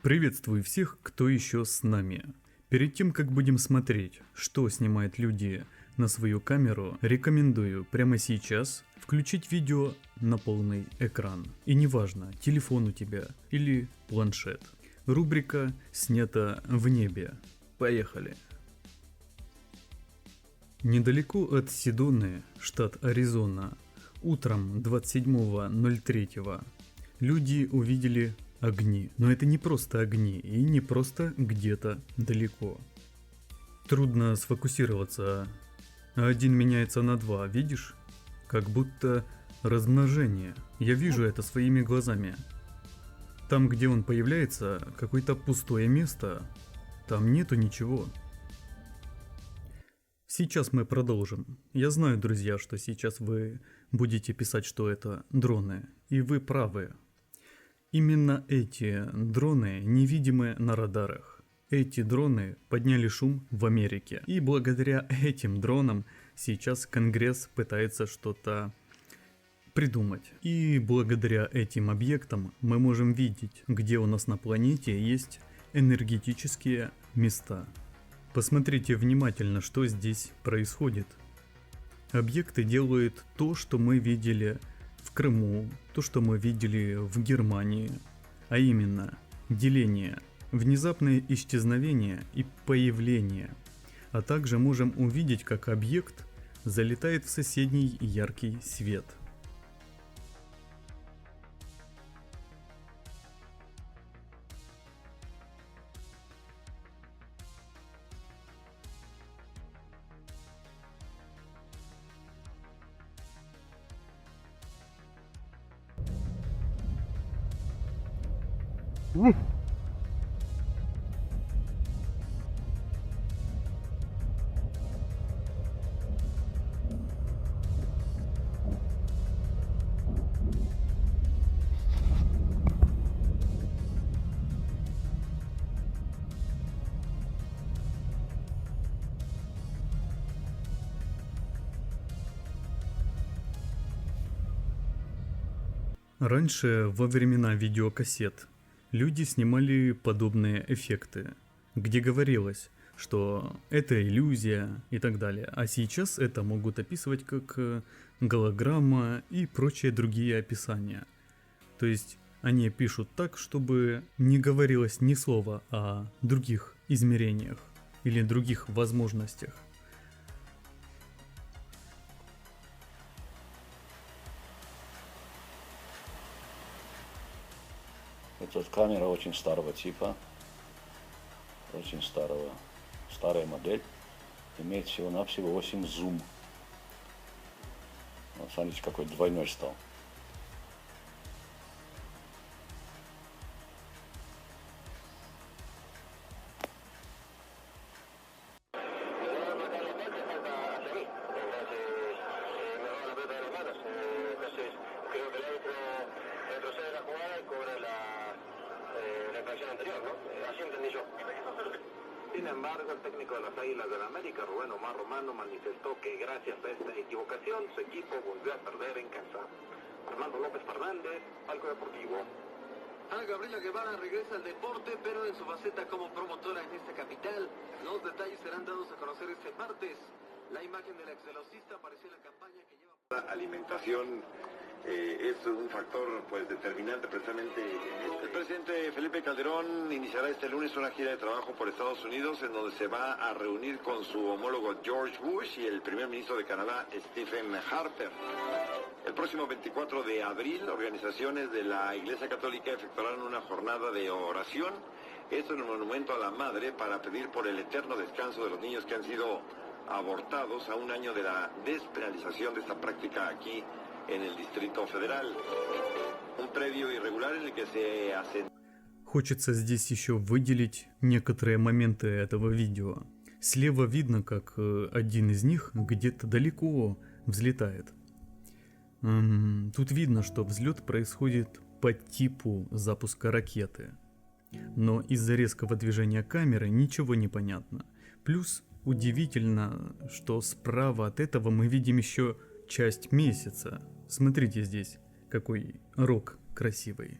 Приветствую всех, кто еще с нами. Перед тем, как будем смотреть, что снимают люди на свою камеру, рекомендую прямо сейчас включить видео на полный экран. И неважно, телефон у тебя или планшет. Рубрика «Снято в небе». Поехали! Недалеко от Седоны, штат Аризона, утром 27.03 люди увидели огни. Но это не просто огни и не просто где-то далеко. Трудно сфокусироваться. Один меняется на два, видишь? Как будто размножение. Я вижу это своими глазами. Там, где он появляется, какое-то пустое место. Там нету ничего. Сейчас мы продолжим. Я знаю, друзья, что сейчас вы будете писать, что это дроны. И вы правы. Именно эти дроны невидимы на радарах. Эти дроны подняли шум в Америке. И благодаря этим дронам сейчас Конгресс пытается что-то придумать. И благодаря этим объектам мы можем видеть, где у нас на планете есть энергетические места. Посмотрите внимательно, что здесь происходит. Объекты делают то, что мы видели в Крыму, то, что мы видели в Германии, а именно деление, внезапное исчезновение и появление. А также можем увидеть, как объект залетает в соседний яркий свет. Раньше, во времена видеокассет, люди снимали подобные эффекты, где говорилось, что это иллюзия и так далее. А сейчас это могут описывать как голограмма и прочие другие описания. То есть они пишут так, чтобы не говорилось ни слова о других измерениях или других возможностях. Эта камера очень старого типа, очень старая модель, имеет всего-навсего 8 зум. Вот, смотрите, какой двойной стал. Sin embargo, el técnico de las Águilas del América, Rubén Omar Romano, manifestó que gracias a esta equivocación su equipo volvió a perder en casa. Armando López Fernández, Palco Deportivo. Ana Gabriela Guevara regresa al deporte, pero en su faceta como promotora en esta capital. Los detalles serán dados a conocer este martes. La imagen del exvelocista apareció en la campaña que lleva... La alimentación es un factor pues determinante precisamente. El presidente Felipe Calderón iniciará este lunes una gira de trabajo por Estados Unidos en donde se va a reunir con su homólogo George Bush y el primer ministro de Canadá Stephen Harper. El próximo 24 de abril, organizaciones de la Iglesia Católica efectuarán una jornada de oración. Esto en el Monumento a la Madre para pedir por el eterno descanso de los niños que han sido abortados a un año de la despenalización de esta práctica aquí en el Distrito Federal. Un predio irregular en el que se hacen... Хочется здесь еще выделить некоторые моменты этого видео. Слева видно, как один из них где-то далеко взлетает. Тут видно, что взлет происходит по типу запуска ракеты. Но из-за резкого движения камеры ничего не понятно. Плюс удивительно, что справа от этого мы видим еще часть месяца. Смотрите здесь, какой рог красивый.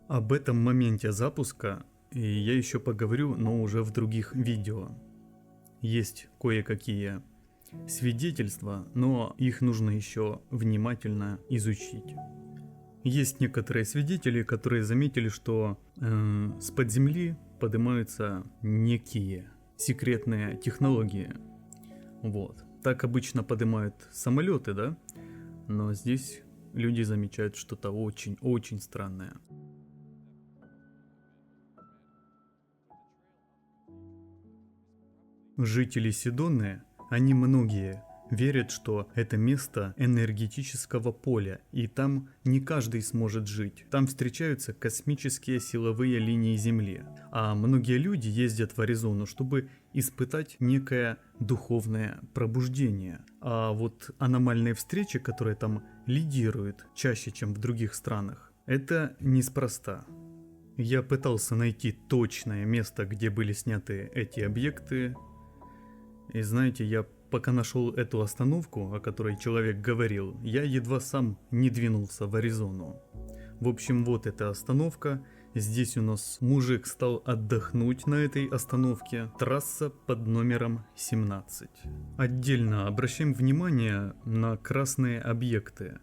Об этом моменте запуска и я еще поговорю, но уже в других видео. Есть кое-какие свидетельства, но их нужно еще внимательно изучить. Есть некоторые свидетели, которые заметили, что с-под земли поднимаются некие секретные технологии. Вот. Так обычно поднимают самолеты, да? Но здесь люди замечают что-то очень-очень странное. Жители Сидоны, они многие верят, что это место энергетического поля, и там не каждый сможет жить. Там встречаются космические силовые линии Земли. А многие люди ездят в Аризону, чтобы испытать некое духовное пробуждение. А вот аномальные встречи, которые там лидируют чаще, чем в других странах, это неспроста. Я пытался найти точное место, где были сняты эти объекты. И знаете, я пока нашел эту остановку, о которой человек говорил, я едва сам не двинулся в Аризону. В общем, вот эта остановка. Здесь у нас мужик стал отдохнуть на этой остановке. Трасса под номером 17. Отдельно обращаем внимание на красные объекты.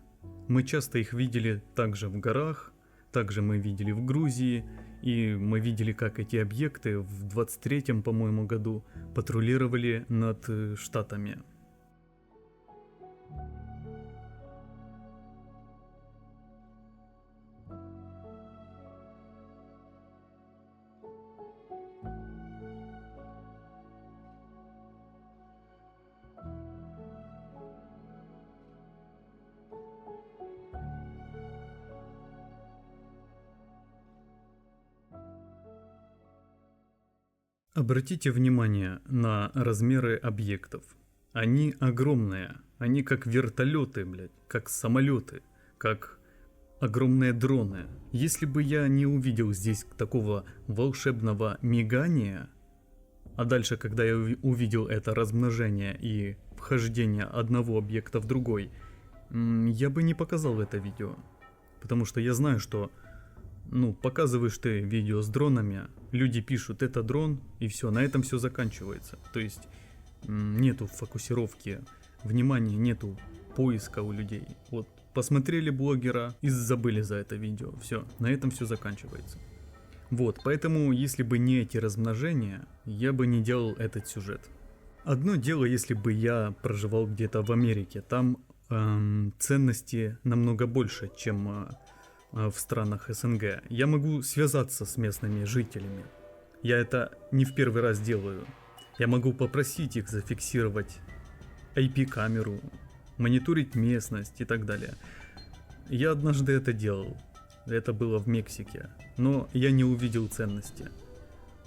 Мы часто их видели также в горах, также мы видели в Грузии. И мы видели, как эти объекты в 23-м, по-моему, году патрулировали над Штатами. Обратите внимание на размеры объектов. Они огромные, они как вертолеты, блядь, как самолеты, как огромные дроны. Если бы я не увидел здесь такого волшебного мигания, а дальше, когда я увидел это размножение и вхождение одного объекта в другой, я бы не показал это видео. Потому что я знаю, что показываешь ты видео с дронами, люди пишут, это дрон, и все, на этом все заканчивается. То есть нету фокусировки, внимания, нету поиска у людей. Вот посмотрели блогера и забыли за это видео. Все, на этом все заканчивается. Вот, поэтому, если бы не эти размножения, я бы не делал этот сюжет. Одно дело, если бы я проживал где-то в Америке, там ценности намного больше, чем в странах СНГ. Я могу связаться с местными жителями. Я это не в первый раз делаю. Я могу попросить их зафиксировать IP-камеру, мониторить местность и так далее. Я однажды это делал. Это было в Мексике. Но я не увидел ценности.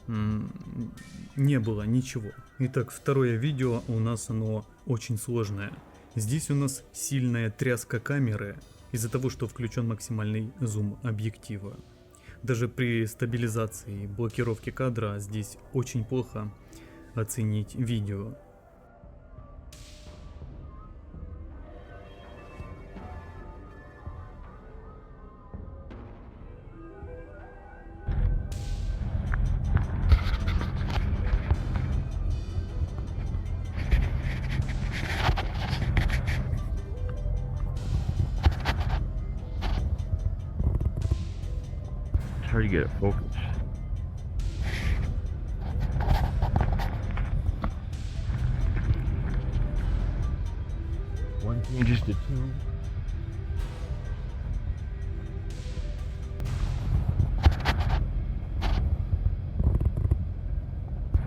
Не было ничего. Итак, второе видео у нас оно очень сложное. Здесь у нас сильная тряска камеры из-за того, что включен максимальный зум объектива. Даже при стабилизации и блокировке кадра здесь очень плохо оценить видео. It's hard to get it focused. One changes to two.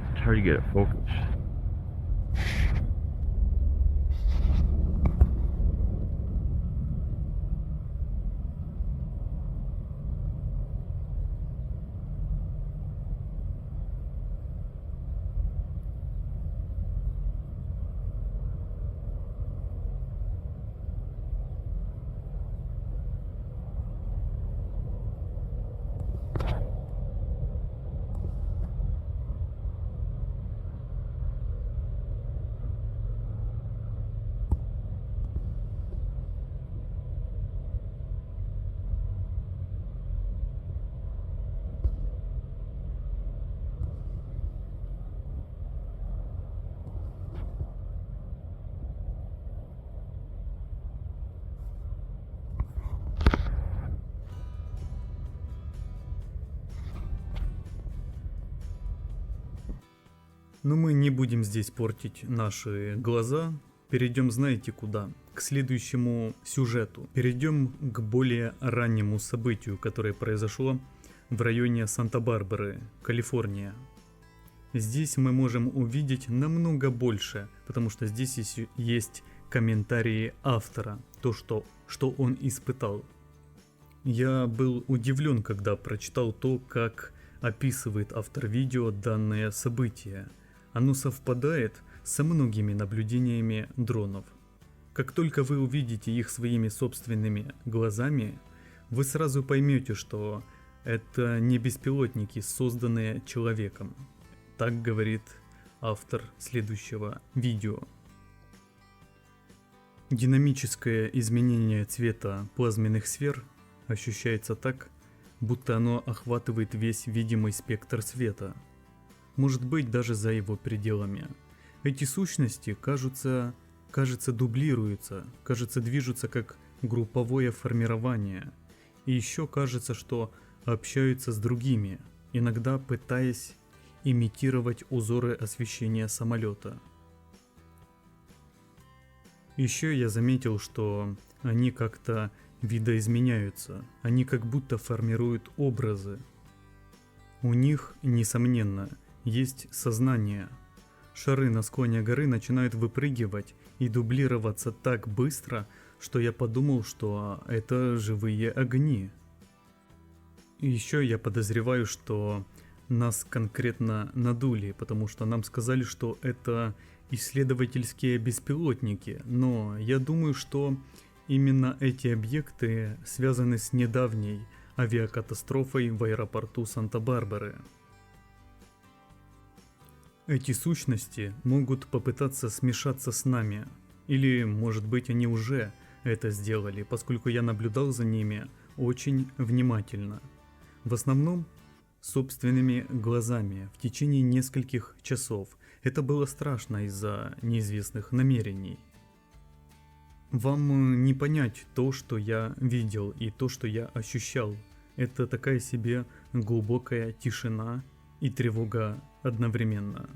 It's hard to get it focused. Но мы не будем здесь портить наши глаза. Перейдем, знаете куда? К следующему сюжету. Перейдем к более раннему событию, которое произошло в районе Санта-Барбары, Калифорния. Здесь мы можем увидеть намного больше, потому что здесь есть комментарии автора, то, что он испытал. Я был удивлен, когда прочитал то, как описывает автор видео данное событие. Оно совпадает со многими наблюдениями дронов. Как только вы увидите их своими собственными глазами, вы сразу поймете, что это не беспилотники, созданные человеком. Так говорит автор следующего видео. Динамическое изменение цвета плазменных сфер ощущается так, будто оно охватывает весь видимый спектр света. Может быть, даже за его пределами. Эти сущности, кажется, дублируются, движутся как групповое формирование. И еще кажется, что общаются с другими, иногда пытаясь имитировать узоры освещения самолета. Еще я заметил, что они как-то видоизменяются, они как будто формируют образы. У них, несомненно, есть сознание. Шары на склоне горы начинают выпрыгивать и дублироваться так быстро, что я подумал, что это живые огни. И еще я подозреваю, что нас конкретно надули, потому что нам сказали, что это исследовательские беспилотники, но я думаю, что именно эти объекты связаны с недавней авиакатастрофой в аэропорту Санта-Барбары. Эти сущности могут попытаться смешаться с нами, или, может быть, они уже это сделали, поскольку я наблюдал за ними очень внимательно. В основном собственными глазами в течение нескольких часов. Это было страшно из-за неизвестных намерений. Вам не понять то, что я видел и то, что я ощущал. Это такая себе глубокая тишина и тревога одновременно.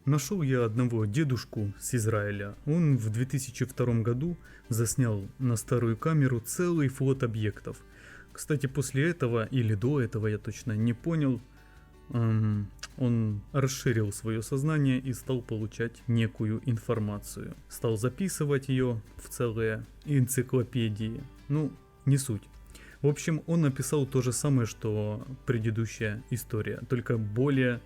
Нашел я одного дедушку с Израиля. Он в 2002 году заснял на старую камеру целый флот объектов. Кстати, после этого или до этого, я точно не понял, он расширил свое сознание и стал получать некую информацию. Стал записывать ее в целые энциклопедии. Ну, не суть. В общем, он написал то же самое, что предыдущая история, только более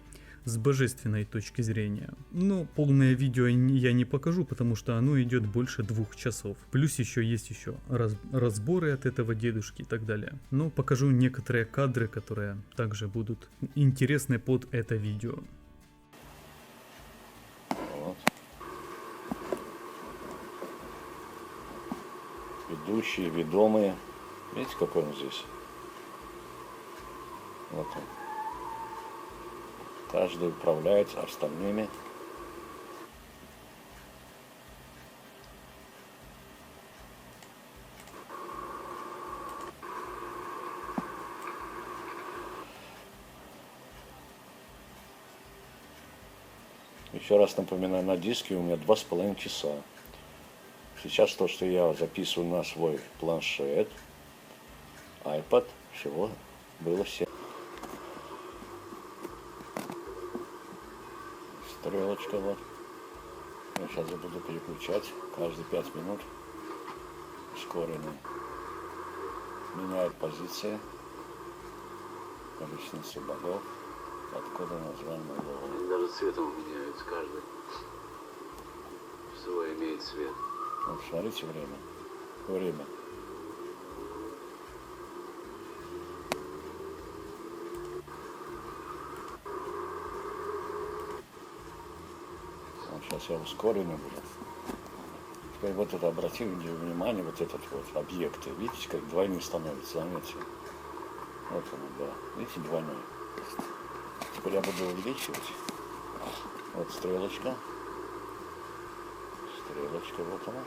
с божественной точки зрения. Но полное видео я не покажу, потому что оно идет больше 2 часов. Плюс есть еще разборы от этого дедушки и так далее. Но покажу некоторые кадры, которые также будут интересны под это видео. Вот. Ведущие, ведомые. Видите, какой он здесь? Вот он. Каждый управляет остальными. Еще раз напоминаю, на диске у меня 2,5 часа. Сейчас то, что я записываю на свой планшет, iPad, всего было 7. Стрелочка вот. Я сейчас я буду переключать каждые 5 минут. Ускоренный. Меняет позиции. Количество богов. Откуда название богов. Даже цветом меняются каждый. Свой имеет цвет. Вот смотрите время. Время. Сейчас я ускоренный буду. Теперь вот это обратите внимание, вот этот вот объект. Видите, как двойным становится, заметьте. Вот он, да. Видите, двойной. Теперь я буду увеличивать. Вот стрелочка. Стрелочка, вот она.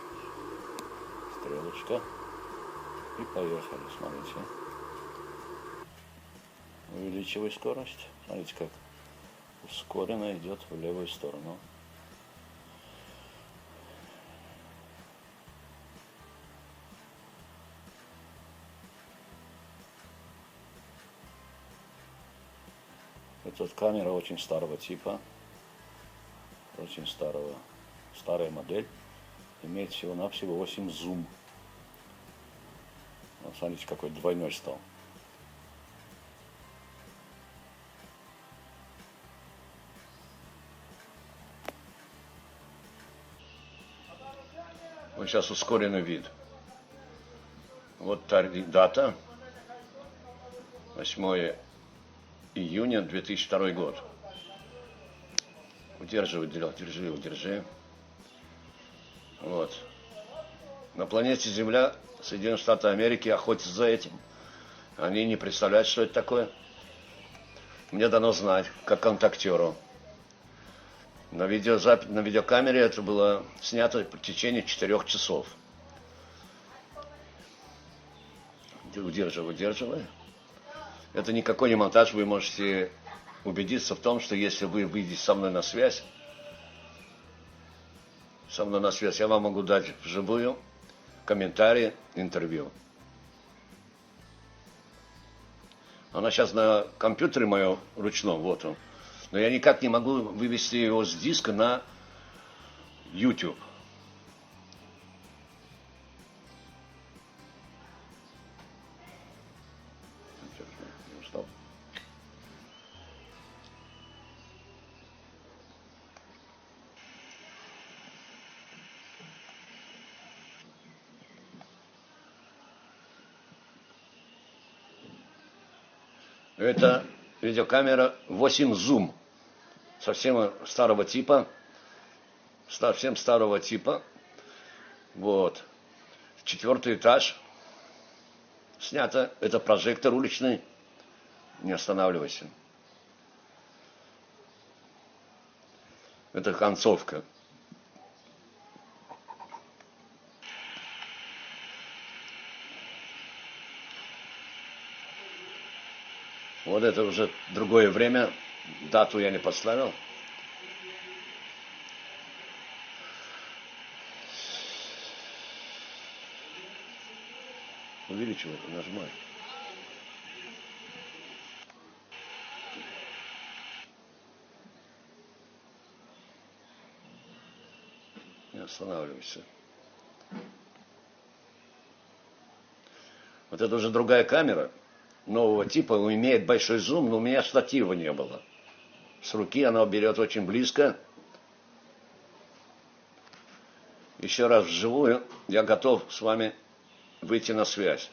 Стрелочка. И поехали, смотрите. Увеличивай скорость. Смотрите, как Ускоренно идет в левую сторону. Эта камера очень старого типа, очень старая модель, имеет всего-навсего 8 зум. Вот смотрите, какой двойной стал. Вот сейчас ускоренный вид. Вот дата, 8 июня 2002 год. Удерживай, держи. Вот. На планете Земля Соединенные Штаты Америки охотятся за этим. Они не представляют, что это такое. Мне дано знать, как контактеру. На видеокамере это было снято в течение 4 часов. Удерживай. Это никакой не монтаж, вы можете убедиться в том, что если вы выйдете со мной на связь, я вам могу дать вживую комментарии, интервью. Она сейчас на компьютере моем ручном, вот он. Но я никак не могу вывести его с диска на YouTube. Это видеокамера 8 зум. Совсем старого типа. Вот. 4-й этаж. Снято. Это прожектор уличный. Не останавливайся. Это концовка. Вот это уже другое время. Дату я не поставил. Увеличивай, нажимай. Не останавливайся. Вот это уже другая камера. Нового типа, имеет большой зум, но у меня штатива не было. С руки она берет очень близко. Еще раз вживую я готов с вами выйти на связь.